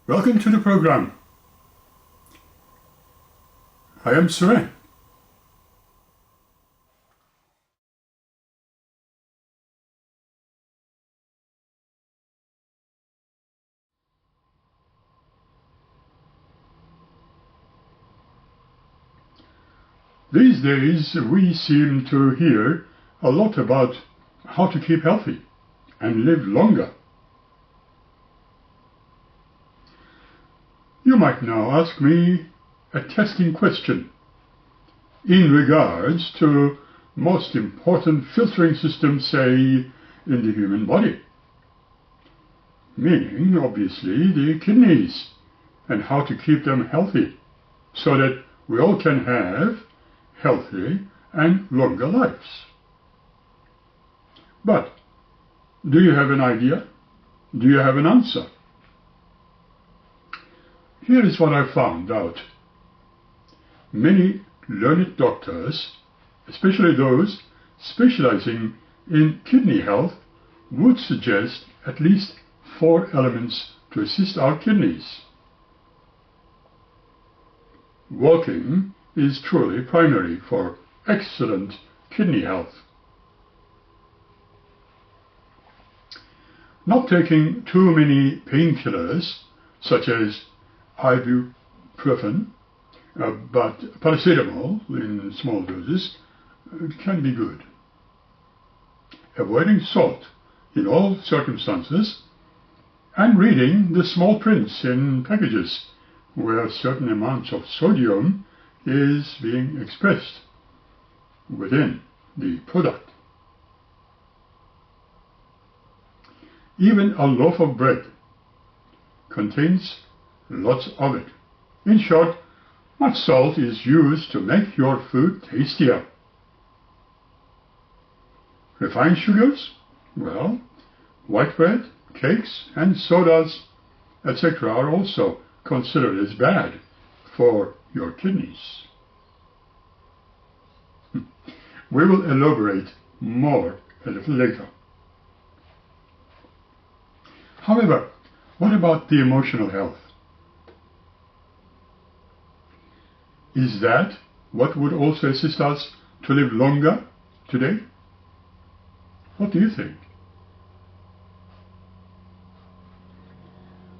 Welcome to the program. I am Suren. These days we seem to hear a lot about how to keep healthy and live longer. You might now ask me a testing question in regards to most important filtering system, say, in the human body. Meaning, obviously, the kidneys and how to keep them healthy so that we all can have healthy and longer lives. But do you have an idea? Do you have an answer? Here is what I found out. Many learned doctors, especially those specializing in kidney health, would suggest at least 4 elements to assist our kidneys. Walking is truly primary for excellent kidney health. Not taking too many painkillers, such as ibuprofen, but paracetamol in small doses can be good. Avoiding salt in all circumstances, and reading the small prints in packages where certain amounts of sodium is being expressed within the product. Even a loaf of bread contains lots of it. In short, much salt is used to make your food tastier. Refined sugars? Well, white bread, cakes, and sodas, etc. are also considered as bad for your kidneys. We will elaborate more a little later. However, what about the emotional health? Is that what would also assist us to live longer today? What do you think?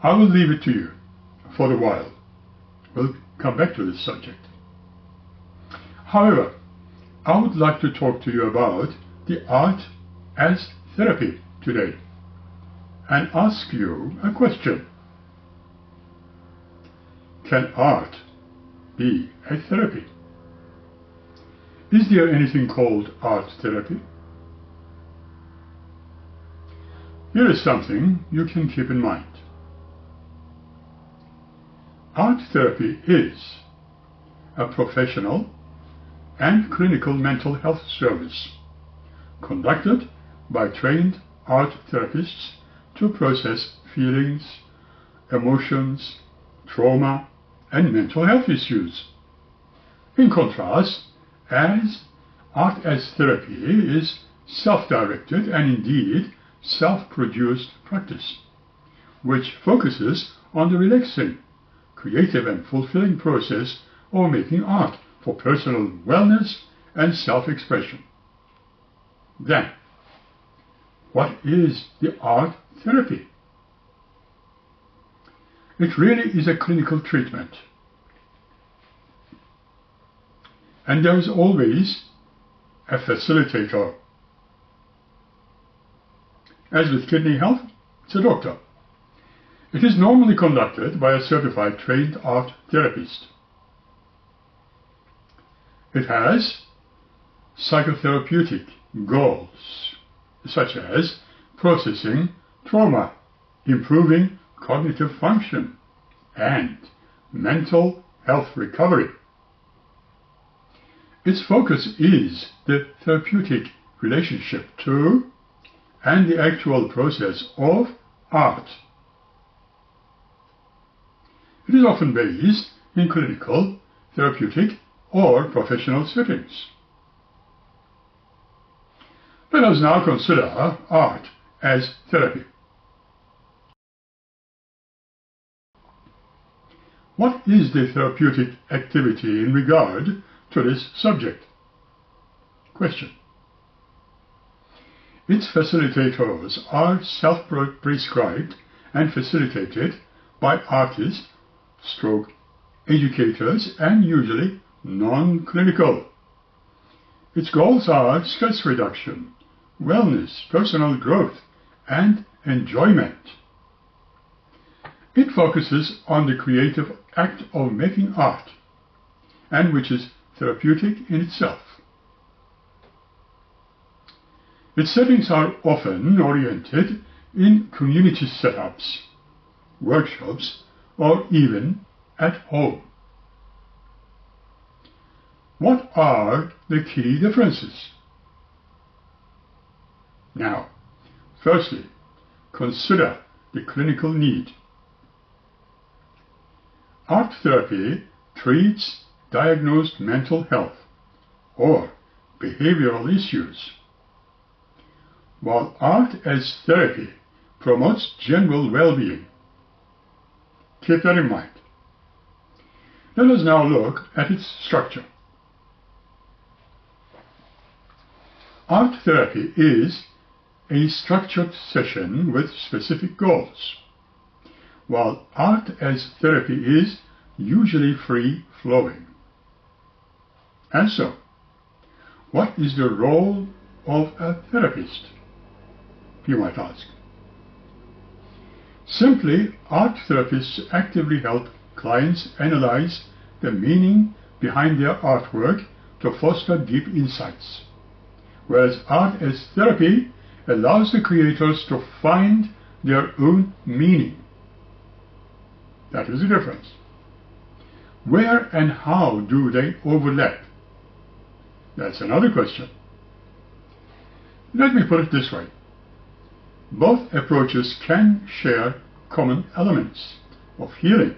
I will leave it to you for a while. We'll come back to this subject. However, I would like to talk to you about the art as therapy today and ask you a question. Can art be a therapy? Is there anything called art therapy? Here is something you can keep in mind. Art therapy is a professional and clinical mental health service conducted by trained art therapists to process feelings, emotions, trauma, and mental health issues. In contrast, as art as therapy is self-directed and indeed self-produced practice, which focuses on the relaxing, creative and fulfilling process of making art for personal wellness and self-expression. Then, what is the art therapy? It really is a clinical treatment. And there is always a facilitator. As with kidney health, it's a doctor. It is normally conducted by a certified trained art therapist. It has psychotherapeutic goals, such as processing trauma, improving cognitive function, and mental health recovery. Its focus is the therapeutic relationship to and the actual process of art. It is often based in clinical, therapeutic, or professional settings. Let us now consider art as therapy. What is the therapeutic activity in regard to this subject? Question. Its facilitators are self-prescribed and facilitated by artists, educators, and usually non-clinical. Its goals are stress reduction, wellness, personal growth, and enjoyment. It focuses on the creative act of making art, and which is therapeutic in itself. Its settings are often oriented in community setups, workshops, or even at home. What are the key differences? Now, firstly, consider the clinical need. Art therapy treats diagnosed mental health or behavioral issues, while art as therapy promotes general well-being. Keep that in mind. Let us now look at its structure. Art therapy is a structured session with specific goals, while art as therapy is usually free-flowing. And so, what is the role of a therapist, you might ask? Simply, art therapists actively help clients analyze the meaning behind their artwork to foster deep insights, whereas art as therapy allows the creators to find their own meaning. That is the difference. Where and how do they overlap? That's another question. Let me put it this way. Both approaches can share common elements of healing,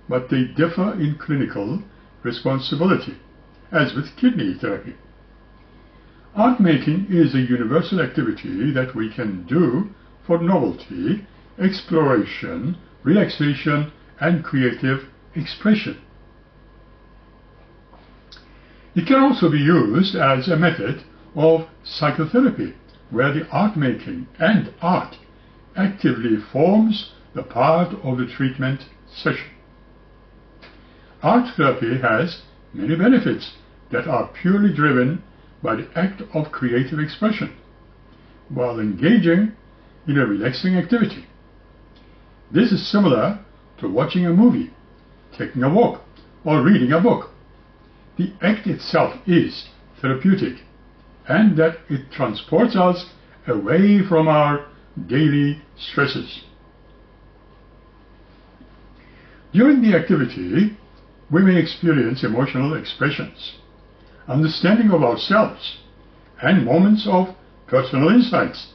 but they differ in clinical responsibility, as with kidney therapy. Art making is a universal activity that we can do for novelty, exploration, relaxation, and creative expression. It can also be used as a method of psychotherapy, where the art making and art actively forms the part of the treatment session. Art therapy has many benefits that are purely driven by the act of creative expression, while engaging in a relaxing activity. This is similar to watching a movie, taking a walk, or reading a book. The act itself is therapeutic, and that it transports us away from our daily stresses. During the activity, we may experience emotional expressions, understanding of ourselves, and moments of personal insights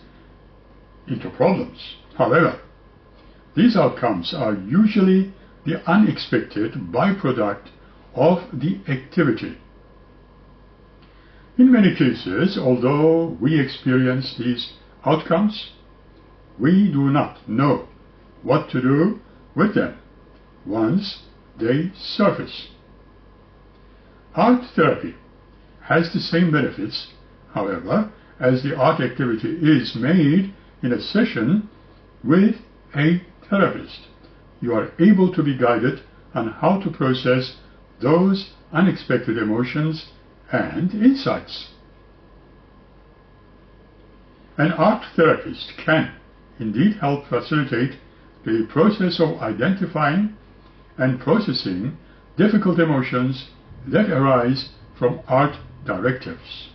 into problems. However, these outcomes are usually the unexpected byproduct of the activity. In many cases, although we experience these outcomes, we do not know what to do with them once they surface. Art therapy has the same benefits, however, as the art activity is made in a session with a therapist. You are able to be guided on how to process those unexpected emotions and insights. An art therapist can indeed help facilitate the process of identifying and processing difficult emotions that arise from art directives,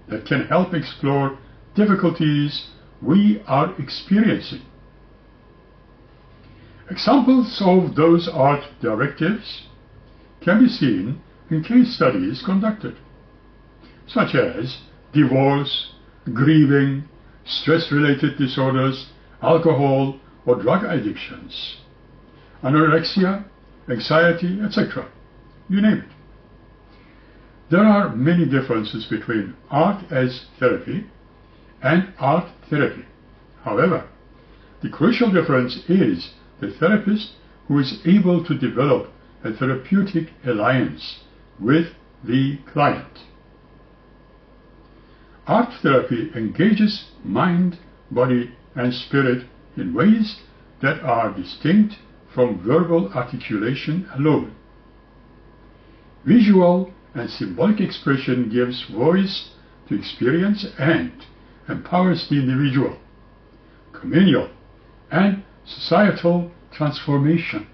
that can help explore difficulties we are experiencing. Examples of those art directives can be seen in case studies conducted, such as divorce, grieving, stress-related disorders, alcohol or drug addictions, anorexia, anxiety, etc. You name it. There are many differences between art as therapy and art therapy. However, the crucial difference is the therapist who is able to develop a therapeutic alliance with the client. Art therapy engages mind, body, and spirit in ways that are distinct from verbal articulation alone. Visual and symbolic expression gives voice to experience and empowers the individual, communal, and societal transformation.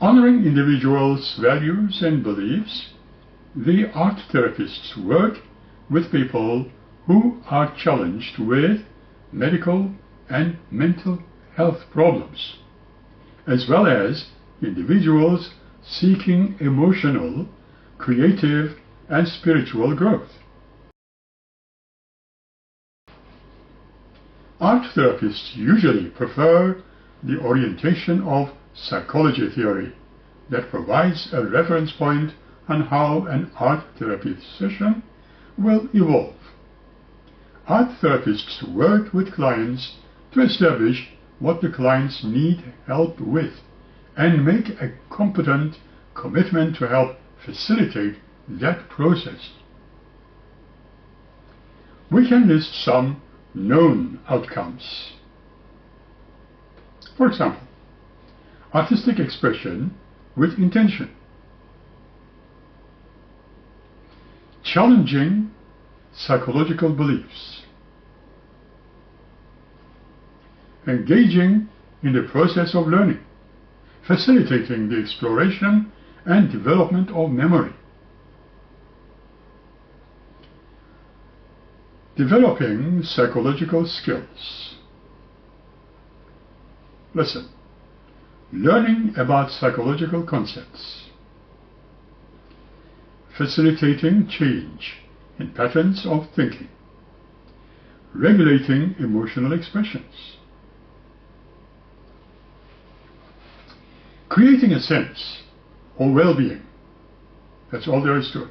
Honoring individuals' values and beliefs, the art therapists work with people who are challenged with medical and mental health problems, as well as individuals seeking emotional, creative, and spiritual growth. Art therapists usually prefer the orientation of psychology theory that provides a reference point on how an art therapy session will evolve. Art therapists work with clients to establish what the clients need help with and make a competent commitment to help facilitate that process. We can list some known outcomes. For example, artistic expression with intention, challenging psychological beliefs, engaging in the process of learning, facilitating the exploration and development of memory, developing psychological skills. Listen. Learning about psychological concepts, facilitating change in patterns of thinking, regulating emotional expressions, creating a sense of well-being. That's all there is to it.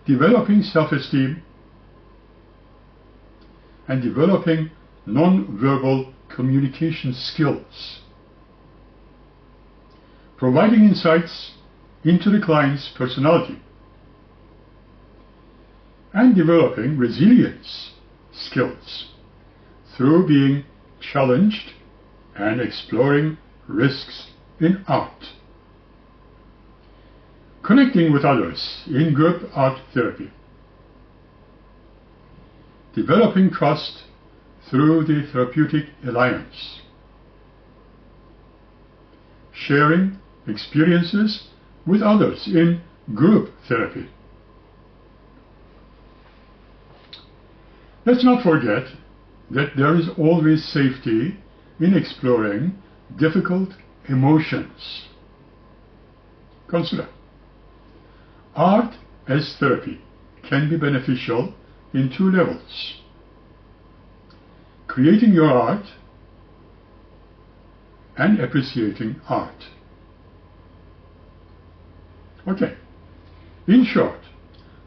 Developing self-esteem and developing non-verbal communication skills. Providing insights into the client's personality and developing resilience skills through being challenged and exploring risks in art. Connecting with others in group art therapy. Developing trust through the therapeutic alliance. Sharing experiences with others in group therapy. Let's not forget that there is always safety in exploring difficult emotions. Consider. Art as therapy can be beneficial in two levels. Creating your art and appreciating art. Okay. In short,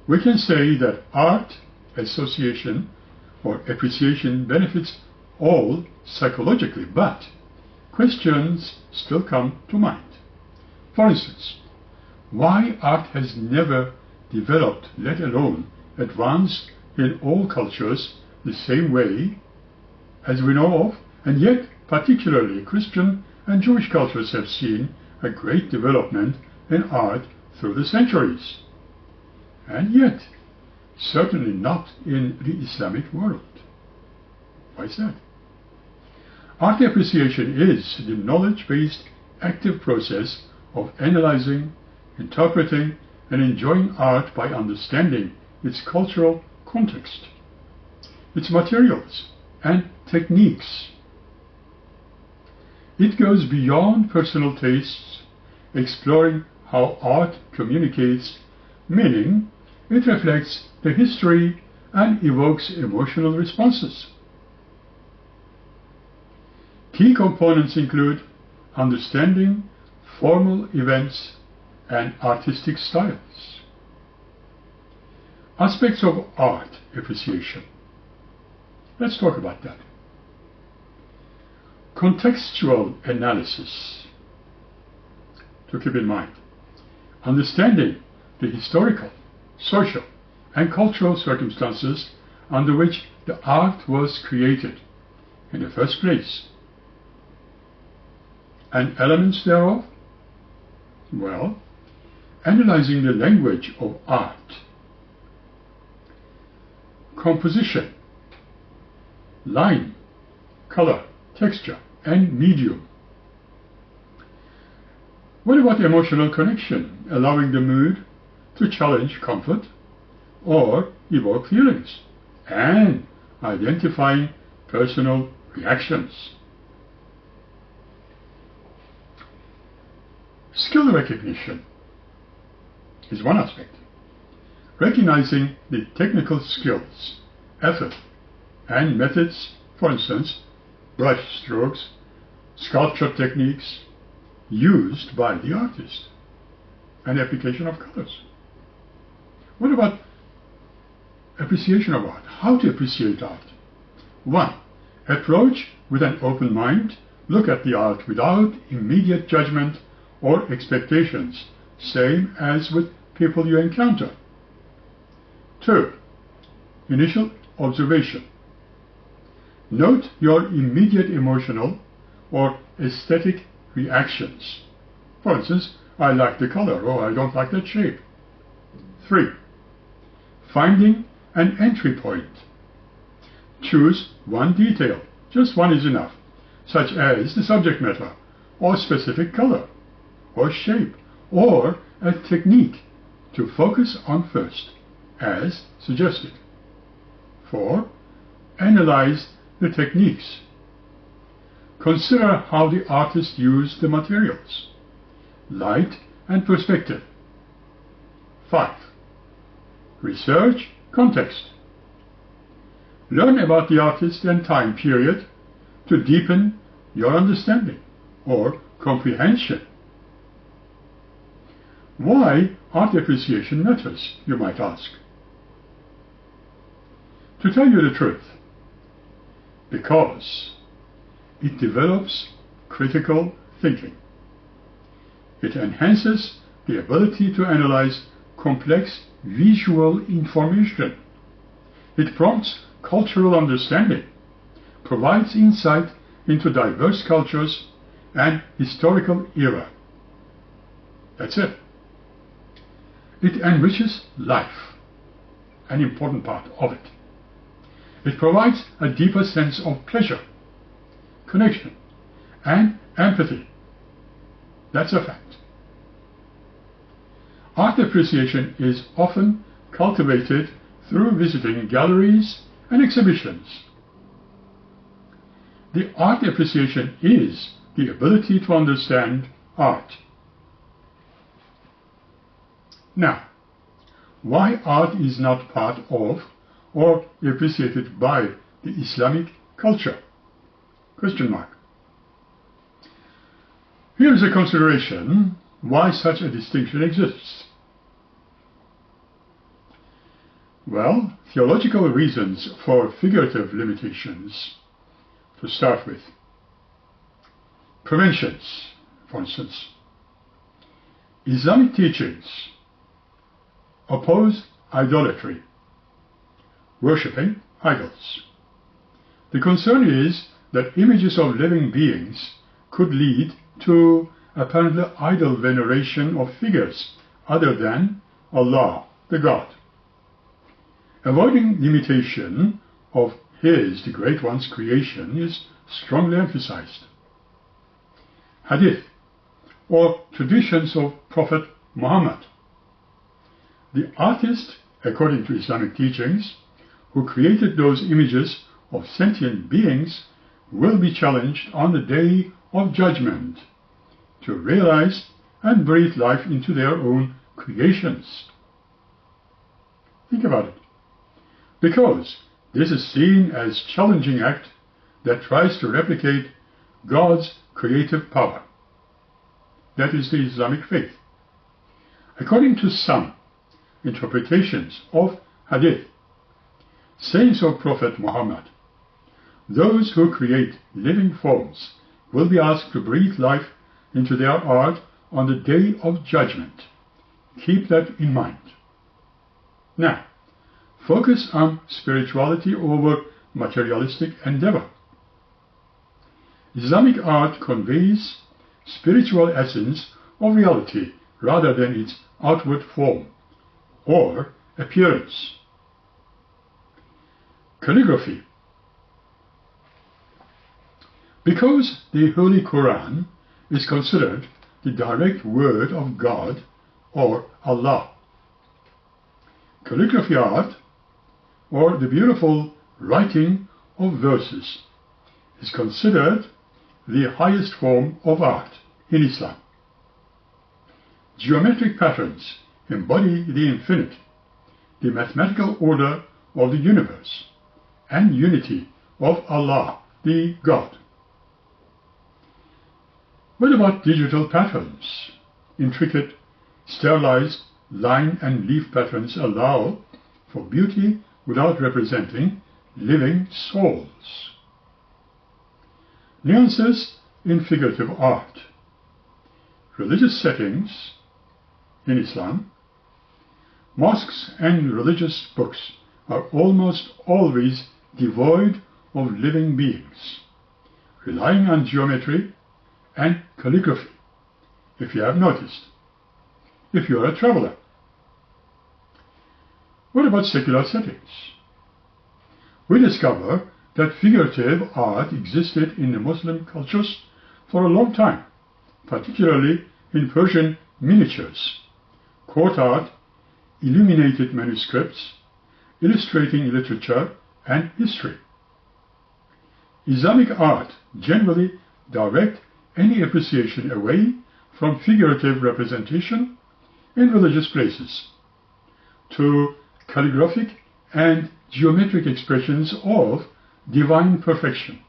we can say that art association or appreciation benefits all psychologically, but questions still come to mind. For instance, why art has never developed, let alone advanced in all cultures the same way as we know of, and yet particularly Christian and Jewish cultures have seen a great development in art through the centuries, and yet certainly not in the Islamic world. Why is that? Art appreciation is the knowledge-based active process of analyzing, interpreting, and enjoying art by understanding its cultural context, its materials, and techniques. It goes beyond personal tastes, exploring how art communicates meaning. It reflects the history and evokes emotional responses. Key components include understanding formal events and artistic styles. Aspects of art appreciation. Let's talk about that. Contextual analysis. To keep in mind, understanding the historical, social, and cultural circumstances under which the art was created in the first place, and elements thereof. Well, analyzing the language of art, composition, line, color, texture, and medium. What about emotional connection, allowing the mood to challenge comfort or evoke feelings, and identifying personal reactions? Skill recognition is one aspect. Recognizing the technical skills, effort, and methods, for instance, brush strokes, sculpture techniques, used by the artist, and application of colors. What about appreciation of art? How to appreciate art? 1. Approach with an open mind. Look at the art without immediate judgment or expectations, same as with people you encounter. 2. Initial observation. Note your immediate emotional or aesthetic reactions. For instance, I like the color, or I don't like that shape. 3. Finding an entry point. Choose one detail, just one is enough, such as the subject matter, or specific color, or shape, or a technique to focus on first, as suggested. 4. Analyze the techniques. Consider how the artist used the materials, light and perspective. 5. Research context. Learn about the artist and time period to deepen your understanding or comprehension. Why art appreciation matters, you might ask. To tell you the truth, because it develops critical thinking. It enhances the ability to analyze complex visual information. It prompts cultural understanding, provides insight into diverse cultures and historical era. That's it. It enriches life, an important part of it. It provides a deeper sense of pleasure, connection, and empathy. That's a fact. Art appreciation is often cultivated through visiting galleries and exhibitions. The art appreciation is the ability to understand art. Now, why art is not part of or appreciated by the Islamic culture? Question mark. Here is a consideration why such a distinction exists. Well, theological reasons for figurative limitations, to start with. Preventions, for instance. Islamic teachings oppose idolatry, worshipping idols. The concern is that images of living beings could lead to apparently idol veneration of figures other than Allah, the God. Avoiding limitation of His, the Great One's creation, is strongly emphasized. Hadith, or traditions of Prophet Muhammad. The artist, according to Islamic teachings, who created those images of sentient beings will be challenged on the day of judgment to realize and breathe life into their own creations. Think about it. Because this is seen as a challenging act that tries to replicate God's creative power. That is the Islamic faith. According to some interpretations of Hadith, sayings of Prophet Muhammad, those who create living forms will be asked to breathe life into their art on the day of judgment. Keep that in mind. Now, focus on spirituality over materialistic endeavor. Islamic art conveys spiritual essence of reality rather than its outward form or appearance. Calligraphy. Because the Holy Quran is considered the direct word of God or Allah, calligraphy art, or the beautiful writing of verses, is considered the highest form of art in Islam. Geometric patterns embody the infinite, the mathematical order of the universe, and unity of Allah, the God. What about digital patterns? Intricate, sterilized line and leaf patterns allow for beauty without representing living souls. Nuances in figurative art. Religious settings in Islam. Mosques and religious books are almost always devoid of living beings, relying on geometry and calligraphy, if you have noticed, if you are a traveler. What about secular settings? We discover that figurative art existed in the Muslim cultures for a long time, particularly in Persian miniatures, court art, illuminated manuscripts, illustrating literature and history. Islamic art generally direct any appreciation away from figurative representation in religious places to calligraphic and geometric expressions of divine perfection.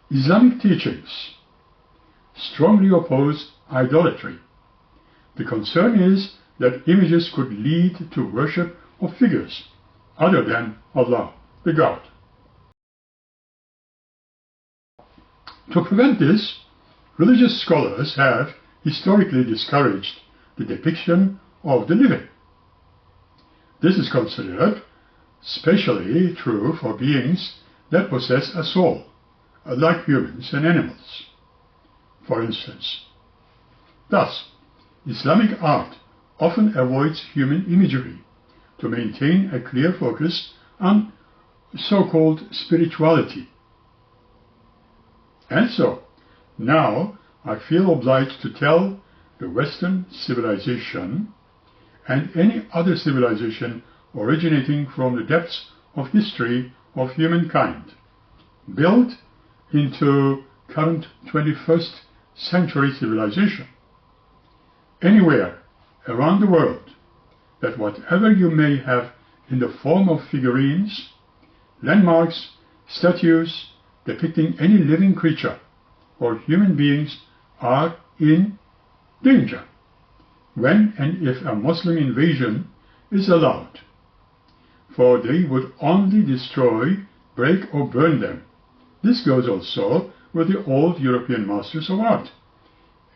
Islamic teachings strongly oppose idolatry. The concern is that images could lead to worship of figures other than Allah, the God. To prevent this, religious scholars have historically discouraged the depiction of the living. This is considered especially true for beings that possess a soul, like humans and animals, for instance. Thus, Islamic art often avoids human imagery to maintain a clear focus on so-called spirituality. And so, now I feel obliged to tell the Western civilization and any other civilization originating from the depths of history of humankind, built into current 21st century civilization, anywhere around the world, that whatever you may have in the form of figurines, landmarks, statues depicting any living creature or human beings are in danger when and if a Muslim invasion is allowed, for they would only destroy, break or burn them. This goes also with the old European masters of art,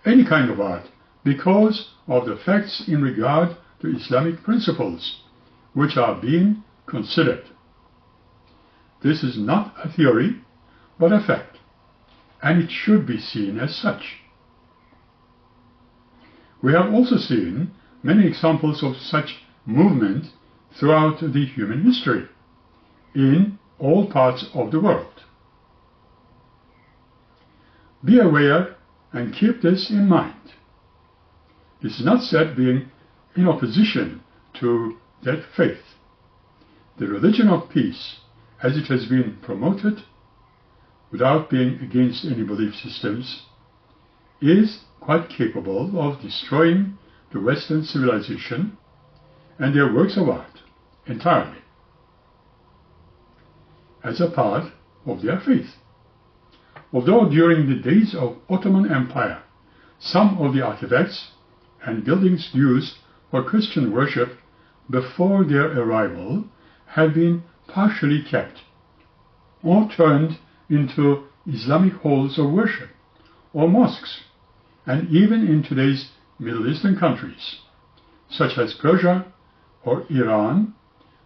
any kind of art, because of the facts in regard to Islamic principles which are being considered. This is not a theory, but a fact, and it should be seen as such. We have also seen many examples of such movement throughout the human history, in all parts of the world. Be aware and keep this in mind. This is not said being in opposition to that faith. The religion of peace, as it has been promoted, without being against any belief systems, is quite capable of destroying the Western civilization and their works of art entirely, as a part of their faith. Although during the days of Ottoman Empire, some of the artifacts and buildings used for Christian worship before their arrival have been partially kept or turned into Islamic halls of worship or mosques, and even in today's Middle Eastern countries, such as Persia or Iran,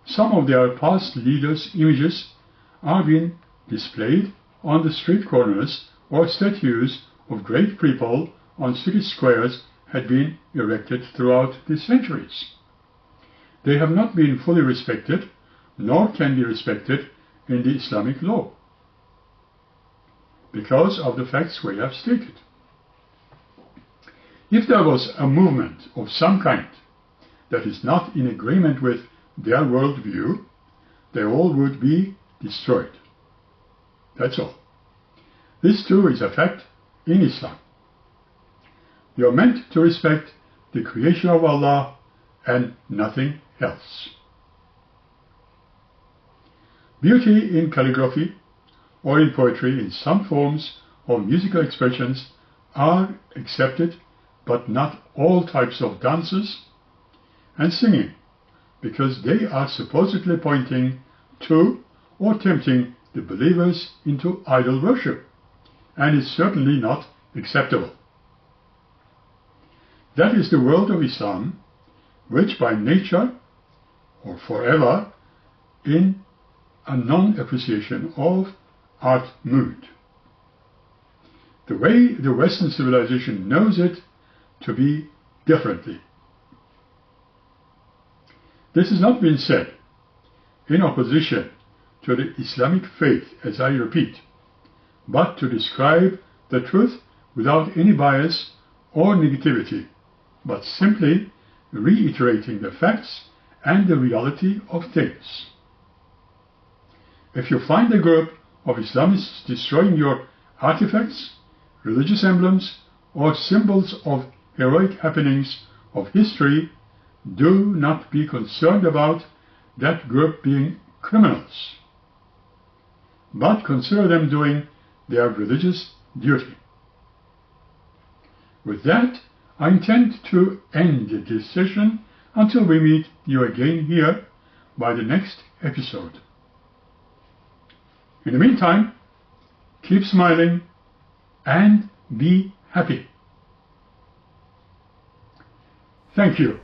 some of their past leaders' images are being displayed on the street corners, or statues of great people on city squares had been erected throughout the centuries. They have not been fully respected, nor can be respected in the Islamic law, because of the facts we have stated. If there was a movement of some kind that is not in agreement with their worldview, they all would be destroyed. That's all. This too is a fact in Islam. You are meant to respect the creation of Allah and nothing else. Beauty in calligraphy or in poetry, in some forms of musical expressions, are accepted, but not all types of dances and singing, because they are supposedly pointing to or tempting the believers into idol worship, and is certainly not acceptable. That is the world of Islam, which by nature or forever in a non-appreciation of art mood, the way the Western civilization knows it to be differently. This has not been said in opposition to the Islamic faith, as I repeat, but to describe the truth without any bias or negativity, but simply reiterating the facts and the reality of things. If you find a group of Islamists destroying your artifacts, religious emblems, or symbols of heroic happenings of history, do not be concerned about that group being criminals, but consider them doing their religious duty. With that, I intend to end this session until we meet you again here by the next episode. In the meantime, keep smiling and be happy. Thank you.